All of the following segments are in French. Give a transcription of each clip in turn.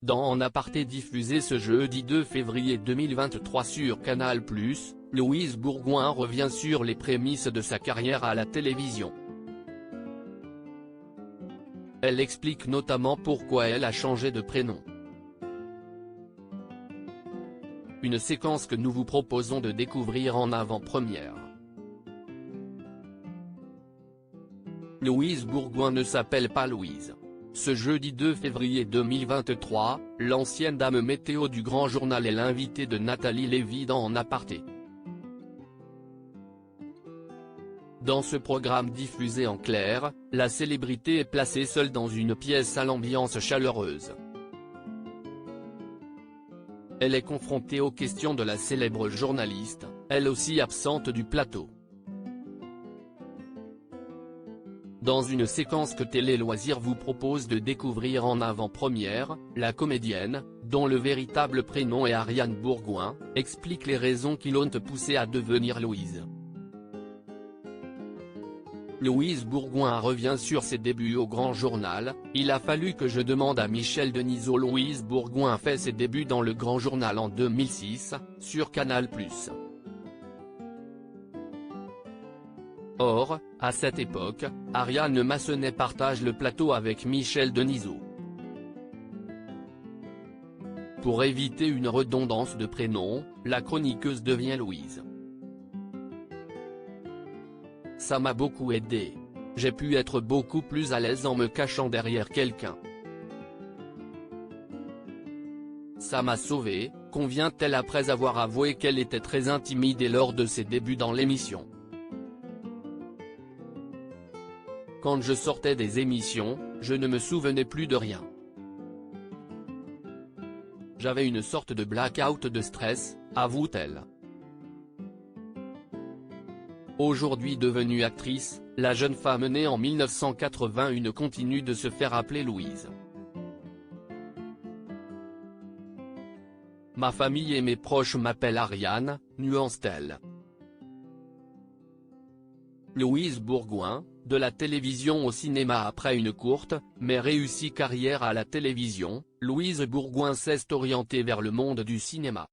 Dans En aparté diffusé ce jeudi 2 février 2023 sur Canal+, Louise Bourgoin revient sur les prémices de sa carrière à la télévision. Elle explique notamment pourquoi elle a changé de prénom. Une séquence que nous vous proposons de découvrir en avant-première. Louise Bourgoin ne s'appelle pas Louise. Ce jeudi 2 février 2023, l'ancienne dame météo du Grand Journal est l'invitée de Nathalie Lévy dans En aparté. Dans ce programme diffusé en clair, la célébrité est placée seule dans une pièce à l'ambiance chaleureuse. Elle est confrontée aux questions de la célèbre journaliste, elle aussi absente du plateau. Dans une séquence que Télé Loisirs vous propose de découvrir en avant-première, la comédienne, dont le véritable prénom est Ariane Bourgoin, explique les raisons qui l'ont poussée à devenir Louise. Louise Bourgoin revient sur ses débuts au Grand Journal. Il a fallu que je demande à Michel Denisot. Louise Bourgoin fait ses débuts dans le Grand Journal en 2006, sur Canal+. Or, à cette époque, Ariane Massenet partage le plateau avec Michel Denisot. Pour éviter une redondance de prénom, la chroniqueuse devient Louise. Ça m'a beaucoup aidé. J'ai pu être beaucoup plus à l'aise en me cachant derrière quelqu'un. Ça m'a sauvée, convient-elle après avoir avoué qu'elle était très intimidée lors de ses débuts dans l'émission. Quand je sortais des émissions, je ne me souvenais plus de rien. J'avais une sorte de blackout de stress, avoue-t-elle. Aujourd'hui devenue actrice, la jeune femme née en 1981 continue de se faire appeler Louise. Ma famille et mes proches m'appellent Ariane, nuance-t-elle. Louise Bourgoin, de la télévision au cinéma. Après une courte, mais réussie carrière à la télévision, Louise Bourgoin s'est orientée vers le monde du cinéma.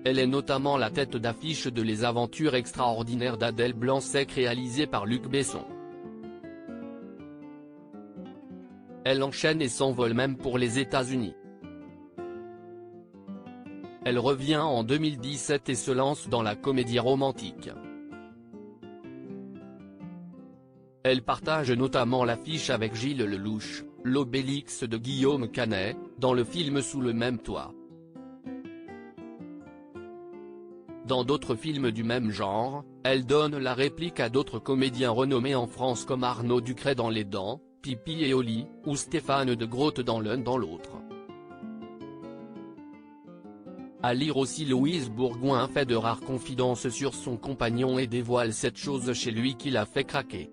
Elle est notamment la tête d'affiche de Les aventures extraordinaires d'Adèle Blanc-Sec réalisée par Luc Besson. Elle enchaîne et s'envole même pour les États-Unis. Elle revient en 2017 et se lance dans la comédie romantique. Elle partage notamment l'affiche avec Gilles Lelouch, l'Obélix de Guillaume Canet, dans le film Sous le même toit. Dans d'autres films du même genre, elle donne la réplique à d'autres comédiens renommés en France comme Arnaud Ducret dans Les Dents, Pipi et Oli, ou Stéphane de Groot dans L'un dans l'autre. À lire aussi, Louise Bourgoin fait de rares confidences sur son compagnon et dévoile cette chose chez lui qui l'a fait craquer.